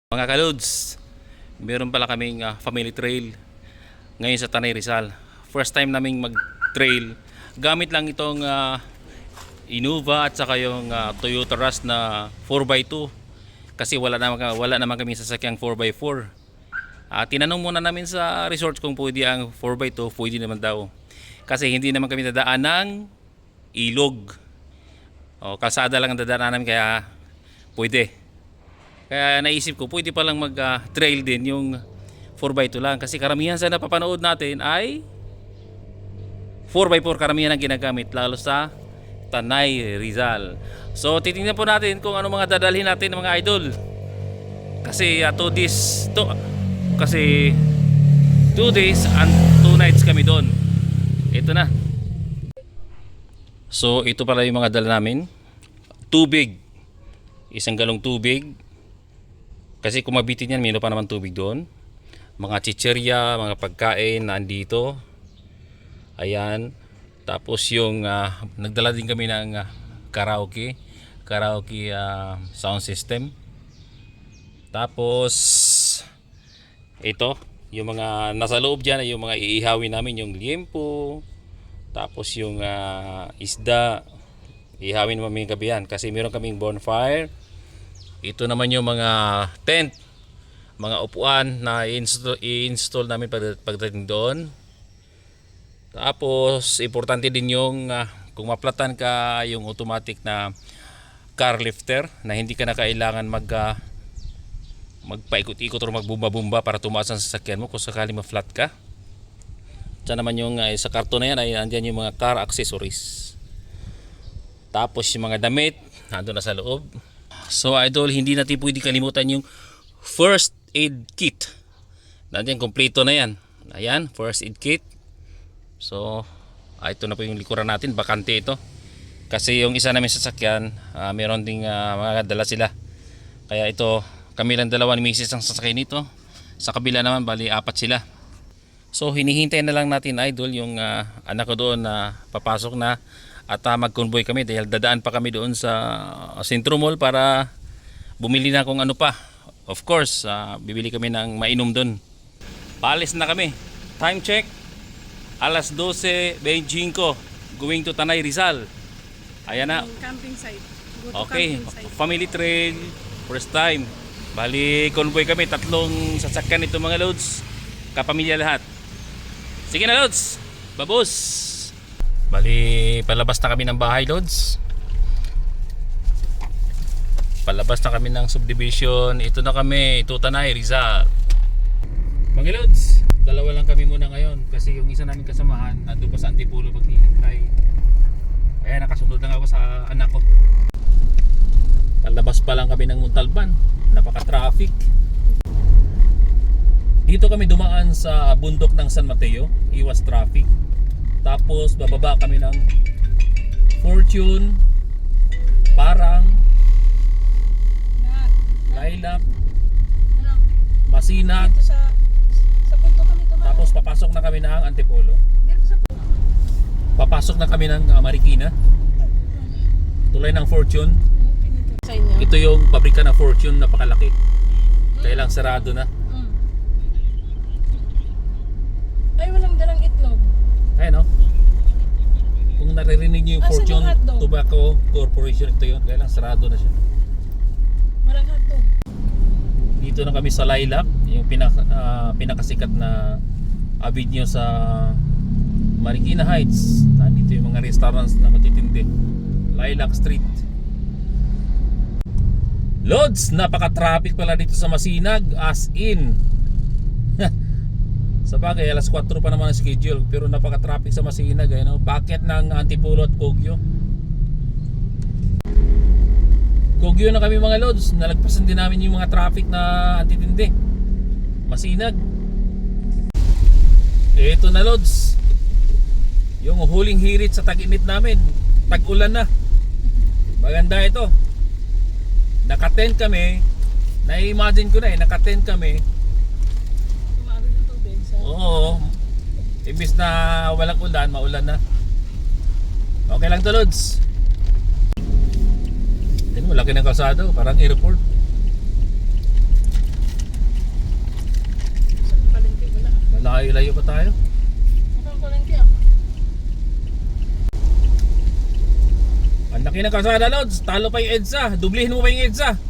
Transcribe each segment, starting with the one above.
Mga kalods, meron pala kaming family trail ngayon sa Tanay Rizal. First time naming mag-trail. Gamit lang itong Innova at saka yung Toyota Rush na 4x2. Kasi wala naman kami sasakyang 4x4. Tinanong muna namin sa resort kung pwede ang 4x2. Pwede naman daw. Kasi hindi naman kami dadaan ng ilog. Kalsada lang ang dadaan namin kaya pwede. Kaya naisip ko, pwede palang mag-trail din yung 4x2 lang. Kasi karamihan sa napapanood natin ay 4x4 karamihan ang ginagamit, lalo sa Tanay Rizal. So titingnan po natin kung ano mga dadalhin natin mga idol. Kasi 2 days and 2 nights kami doon. Ito na. So ito pala yung mga dala namin. Tubig. Isang galong tubig. Kasi kung mabitin yan, mayroon pa naman tubig doon. Mga chicherya, mga pagkain na andito. Ayan. Tapos yung nagdala din kami ng karaoke sound system. Tapos ito, yung mga nasa loob dyan ay yung mga iihawin namin, yung liempo. Tapos yung isda. Iihawin namin gabihan kasi meron kaming bonfire. Ito naman yung mga tent, mga upuan na i-install namin pagdating doon. Tapos importante din yung kung maplatan ka, yung automatic na car lifter na hindi ka na kailangan magpaikot-ikot o magbumba-bumba para tumaas ang sasakyan mo kung sakali ma-flat ka. Diyan naman yung sa karton na yan ay andyan yung mga car accessories. Tapos yung mga damit nandun na sa loob. So idol, hindi natin pwede kalimutan yung first aid kit. Nandiyan, kompleto na yan. Ayan, first aid kit. So ito na po yung likuran natin, bakante ito. Kasi yung isa namin sasakyan, meron ding mga dala sila. Kaya ito, kami lang dalawa ni Mrs. ang sasakay nito. Sa kabila naman, bali 4 sila. So hinihintay na lang natin idol yung anak ko doon na papasok na. At mag-convoy kami dahil dadaan pa kami doon sa Centro Mall para bumili na kung ano pa. Of course, bibili kami ng mainom doon. Paalis na kami. Time check, alas 12:25. Going to Tanay Rizal. Ayan na. Camping site. Okay, family trail, first time. Bali, convoy kami, 3 sasakyan ito mga loads. Kapamilya lahat. Sige na loads, babos! Bali, palabas na kami ng bahay loads. Palabas na kami ng subdivision. Ito na kami, ito Tanay Rizal. Mga loads, dalawa lang kami muna ngayon. Kasi yung isa namin kasamahan nandun pa sa Antipolo paghihintay. Kaya nakasunod lang ako sa anak ko. Palabas pa lang kami ng Montalban. Napaka-traffic. Dito kami dumaan sa bundok ng San Mateo. Iwas traffic. Tapos bababa kami ng Fortune, Parang, Lilac, Masinag. Sa punto kami dumaan. Tapos papasok na kami ng Antipolo. Papasok na kami ng Marikina. Tulay ng Fortune. Sa inyo. Ito yung pabrika ng Fortune, napakalaki. Kaya lang sarado na. Ay, walang dalang itlog. Ayan o. Kung naririnig nyo yung Asan Fortune yung hotdog? Tobacco Corporation, ito yun. Kaya lang sarado na siya. Walang hotdog. Dito na kami sa Lilac, yung pinakasikat na avenue sa Marikina Heights. Nandito yung mga restaurants na matitindi. Lilac Street. Loads, napaka-traffic pala dito sa Masinag, as in. Sa bagay, alas 4 pa naman ang schedule, pero napaka-traffic sa Masinag, bakit ng Antipolo at Kogyo. Kogyo na kami mga loads, nalagpasan din namin yung mga traffic na antitindi. Masinag. Ito na loads, yung huling hirit sa tag-init namin, tag-ulan na. Maganda ito. Naka-tent kami, na-imagine ko na naka-tent kami. Tumawid ng tubig sa... Oo. Imbis na walang ulan, maulan na. Okay lang to loads. Tingnan mo, laki ng kalsado, parang airport. Layo-layo pa tayo. Mukhang palengke ako. Ang laki ng kalsada, Lods. Talo pa yung EDSA. Dublihin mo pa yung EDSA.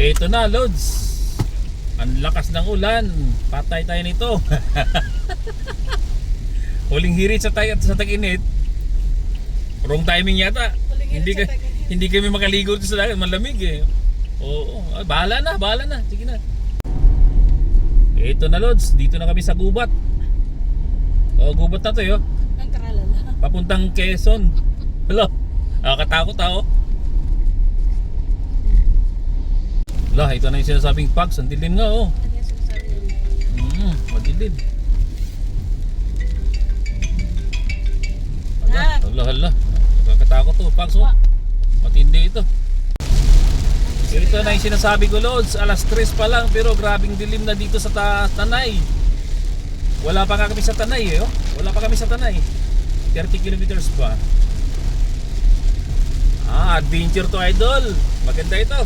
Ito na, Lods. Ang lakas ng ulan. Patay tayo nito. Huling hirit sa tag-init. Wrong timing yata. Huling hirit sa tag-init. Hindi kami makaligo dito sa dagat. Malamig eh. Oo. Ay, bahala na. Sige na. Ito na, Lods. Dito na kami sa gubat. Gubat na to yo. Ang karalala. Papuntang Quezon. Hello. Nakakatakot ako. Lah, ito na yung sinasabing Pags. Ang dilim nga oh. Ano yung sinasabi niya? Madilim. Ah. Hala. Nakakatakot to, Pags oh. Matindi ito. Ito na yung sinasabi ko, Lods. Alas 3 pa lang pero grabing dilim na dito sa Tanay. Wala pa kami sa Tanay eh oh. Wala pa kami sa Tanay. 30 kilometers pa. Adventure to, idol. Maganda ito.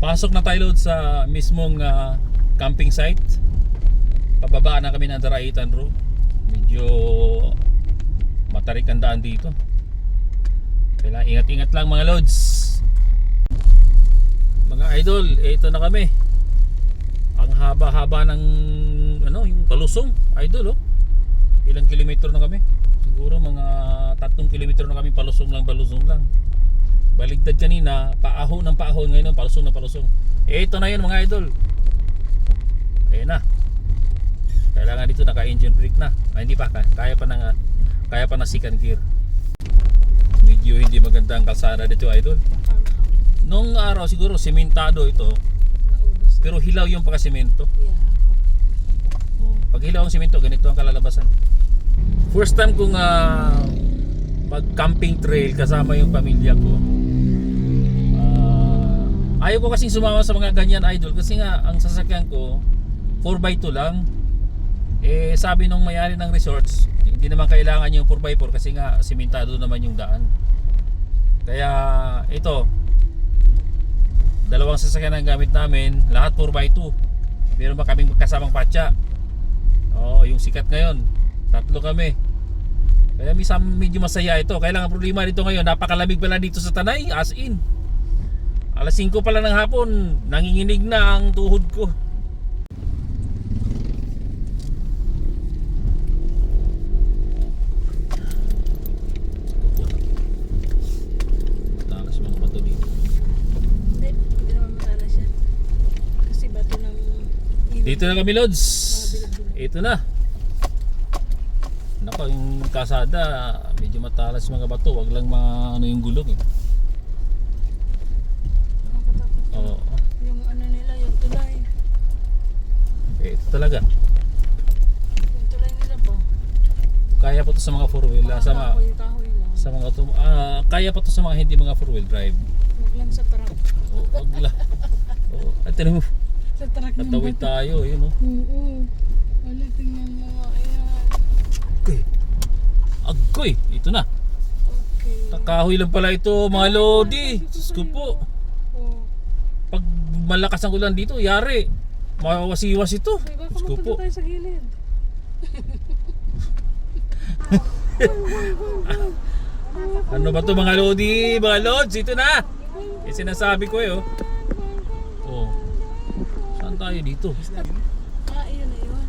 Pasok na tayo, Lods, sa mismong camping site. Pababa na kami ng Daraitan Road. Medyo matarik ang daan dito. Kailangan ingat-ingat lang mga Lods. Mga idol, ito na kami. Ang haba-haba ng yung palusong, idol oh. Ilang kilometro na kami? Siguro mga 3 kilometro na kami palusong lang. Baligtad kanina, paahon ng paahon, ngayon palusong na palusong. Ito na yun mga idol. Ayun na. Kailangan dito naka-engine brake na. Hindi pa, kaya pa na second gear. Medyo hindi maganda ang kalsada dito, idol. Nung araw siguro sementado ito. Naubos. Pero hilaw yung pagkasemento. Yeah. Pag hilaw ang semento, ganito ang kalalabasan. First time kong mag-camping trail kasama yung pamilya ko. Ayaw ko kasing sumama sa mga ganyan, idol, kasi nga ang sasakyan ko 4x2 lang. Sabi nung may-ari ng resorts, hindi naman kailangan yung 4x4 kasi nga sementado naman yung daan. Kaya ito, dalawang sasakyan ang gamit namin, lahat 4x2. Meron pa kaming kasamang patsa. Yung sikat ngayon, 3 kami. Kaya medyo masaya ito. Kailangan problema dito ngayon, napakalamig pala dito sa Tanay, as in. Alas 5 pala ng hapon, nanginginig na ang tuhod ko. Takas mga bato dito. Hindi naman matala siya. Kasi bato ng ilog. Dito na kami, Lods. Mga bilog-bilog. Ito na. Nako, yung kasada medyo matalas mga bato. Wag lang yung gulong eh. Nakakatakot. Oo. Yung nila, yung tulay. Ito talaga. Yung tulay nila ba? Kaya pa to sa mga 4 wheel, Kahoy lang. sa mga kaya pa to sa mga hindi mga 4 wheel drive. Huwag lang sa truck. Wag lang. At tinan mo, Sa truck ng natawid bato. tayo, yun oh. Oo. Wala, tingnan mo. Ayan. Agoy, ito na. Okay. Kahoy lang pala ito, mga lodi. Diyos ko po. Oh. Pag malakas ang ulan dito, yari. Mawasiwas ito. Ay, baka Diyos ko po. mapunta tayo sa gilid. Ano ba to mga lodi? Mga lods, ito na. Yung sinasabi ko eh oh. Oh. Saan tayo dito? Iyon na yun.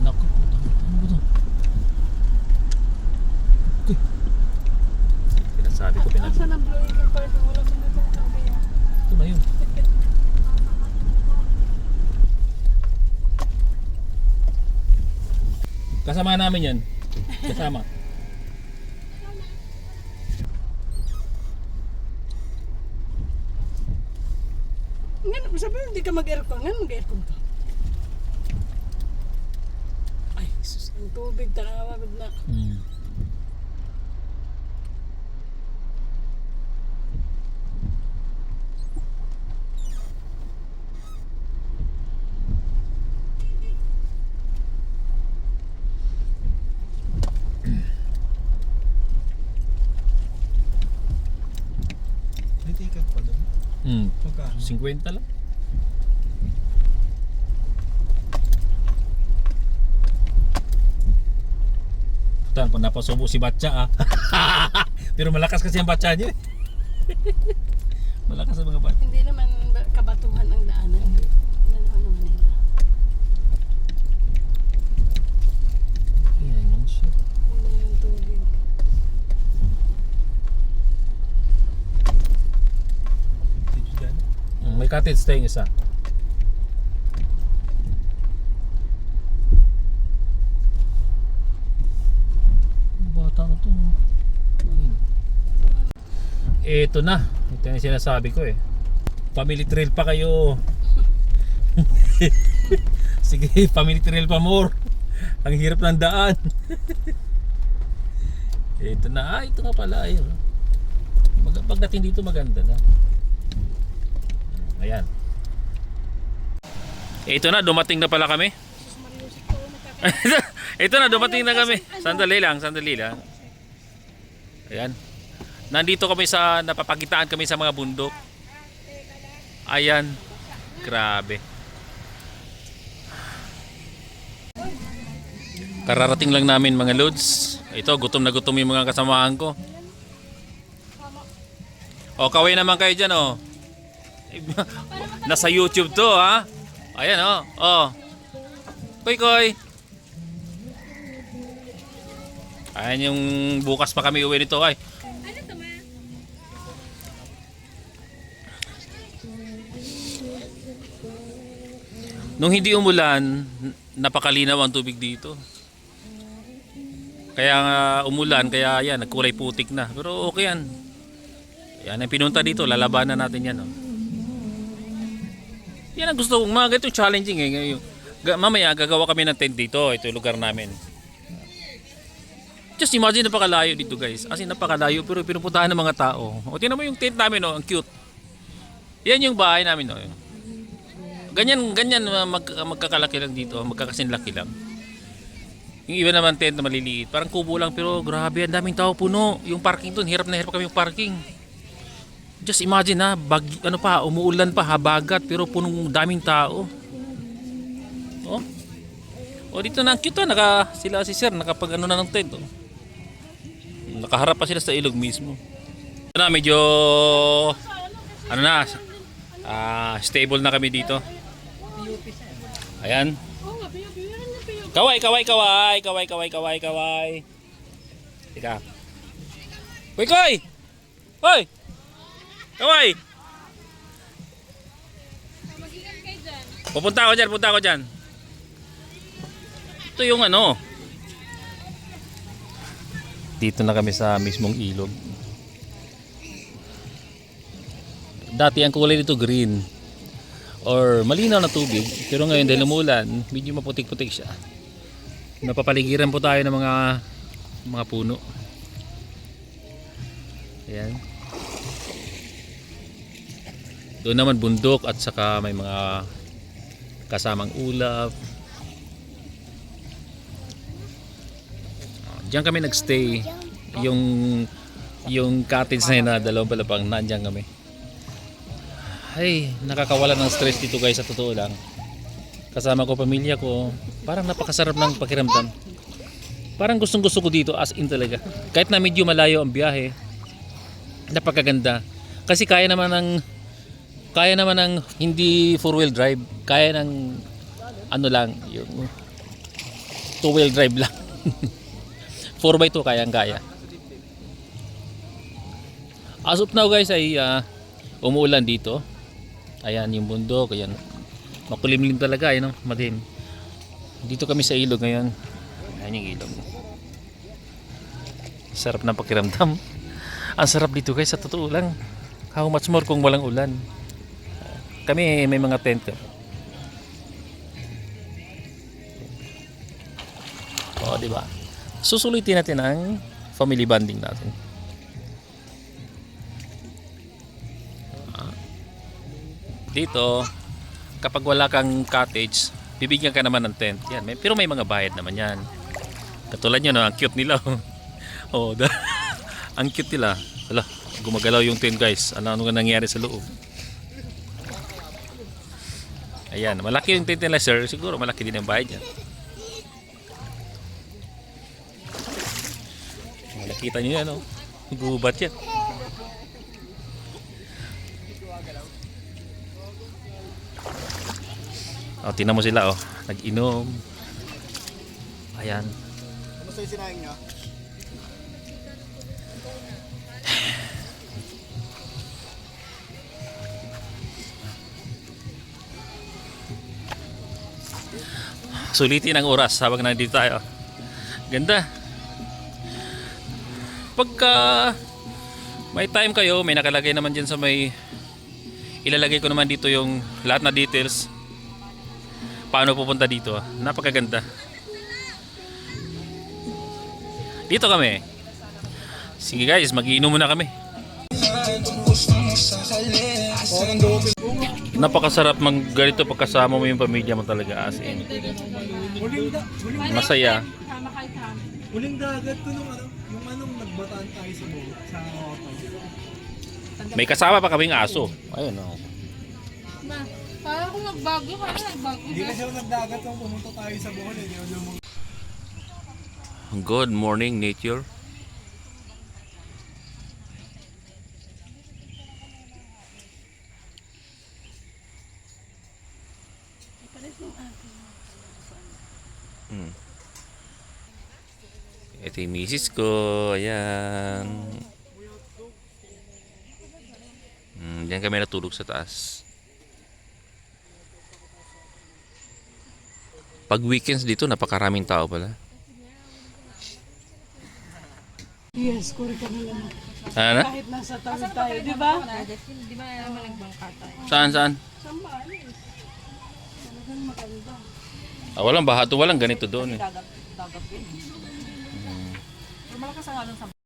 Naku, ano ba to? Uy. Sinasabi ko Asan ang Blue Eagle Park? Wala kang gatong tabi. ito na yun. Kasama namin yan. Kasama. Ngayon, sabi mo, hindi ka mag-aircon. Ngayon, mag-aircon ka. Ay, sus, ang tubig. Tanawa na. 50 lang. Putan, pag napasubo si Batcha ah. Pero malakas kasi ang Batcha niya. Malakas ang mga Batcha. Hindi naman kabatuhan ang daanan. Ano naman nila. Yan yung shit. Ano yung tubig. May cottage tayong isa. Bata na to. Ito na. Ito yung sinasabi ko eh. Family trail pa kayo. Sige, family trail pa more. Ang hirap ng daan. Ito na. Ito nga pala. Ayun. Pagdating dito maganda na. Ayan. Ito na, dumating na pala kami. Ito na, dumating na kami. Sandali lang. Ayan. Nandito kami sa, napapagitaan kami sa mga bundok. Ayan. Grabe. Kararating lang namin mga lods. Ito, gutom na gutom yung mga kasamahan ko. O, kaway naman kayo dyan, o. Nasa YouTube to, ha? Ayan, o. O. Koy. Ayan yung bukas pa kami uwi nito, ay. Nung hindi umulan, napakalinaw ang tubig dito. Kaya nga umulan, kaya yan, nagkulay putik na. Pero okay yan. Yan ang pinunta dito, lalabanan natin yan. Oh. Yan ang gusto kong mga ganitong challenging eh. Mamaya gagawa kami ng tent dito, ito yung lugar namin. Just imagine napakalayo dito guys. As in napakalayo pero pinupuntahan ng mga tao. O tingnan mo yung tent namin, oh, ang cute. Yan yung bahay namin. Oh. Ganyan magkakalaki lang dito, magkakasinlaki lang. Yung iba naman tent na maliliit, parang kubo lang pero grabe ang daming tao, puno. Yung parking doon, hirap na hirap kami yung parking. Just imagine ha, umuulan pa, habagat pero punong daming tao. Oh. Oh dito na ang cute sila si sir nakapag na ng tent. Oh. Nakaharap pa sila sa ilog mismo. Ito na medyo stable na kami dito. Ayan. Kaway. Tika. Koy. Hoy. Kaway. Pupunta ako dyan. Ito yung dito na kami sa mismong ilog. Dati ang kulay dito green or malinaw na tubig, pero ngayon dahil umulan medyo maputik-putik siya. Napapaligiran po tayo ng mga puno. Ayan. Doon naman bundok at saka may mga kasamang ulap. Diyan kami nagstay. Yung cottage na yun na dalawang palapang, nandiyan kami. Ay, nakakawala ng stress dito guys, sa totoo lang. Kasama ko pamilya ko, parang napakasarap ng pakiramdam. Parang gustong gusto ko dito as in talaga. Kahit na medyo malayo ang biyahe, napakaganda. Kasi kaya naman ng hindi 4-wheel drive, kaya ng yung 2-wheel drive lang. 4x2 kayang-kaya. As of now guys ay umuulan dito. Ayan yung bundok, ayan. Makulimlim talaga, ayan, madilim. Dito kami sa ilog ngayon. Ayan yung ilog. Sarap ng pakiramdam. Ang sarap dito guys, sa totoo lang. How much more kung walang ulan. Kami may mga tent. Oh, di ba? Susulitin natin ang family bonding natin. Dito, kapag wala kang cottage, bibigyan ka naman ng tent. Yan, pero may mga bayad naman yan. Katulad nyo, no? Ang cute nila. Oh, ang cute nila. Hala, gumagalaw yung tent guys. Ano nga nangyari sa loob? Ayan, malaki yung tent nila sir. Siguro malaki din ang bayad yan. Nakita nyo yan, oh. Gubat yan. Oh, tingnan mo sila, oh. Nag-inom. Ayan. Kamusta yung sinaing nyo? Sulitin ang oras habang nandito tayo. Ganda. Pagka may time kayo, may nakalagay naman dyan sa may, ilalagay ko naman dito yung lahat na details paano pupunta dito. Napakaganda. Dito kami. Sige guys, mag-iinom muna kami. Napakasarap ganito pagkasama mo yung pamilya mo talaga, as in. Masaya. Huling dagat ko nung yung anong nagbataan tayo sa boat, sa auto. May kasama pa kaming aso. Ayun, oh. Ma, parang kung nagbago ka, nagbago Hindi na siya nagdagat nung pumunta tayo sa Bohol. Good morning, nature. Ito yung misis ko. Ayan. Diyan kami natulog sa taas. Pag weekends dito, napakaraming tao pala. Yes, kuri ka na lang. Ano? Kahit nasa tawid tayo, di ba? Di ba naman nagbangka tayo? Saan? Sambaan eh. Talagang maganda. Walang baha to, walang ganito doon eh. Dagat din. Pero malakas ang alon sa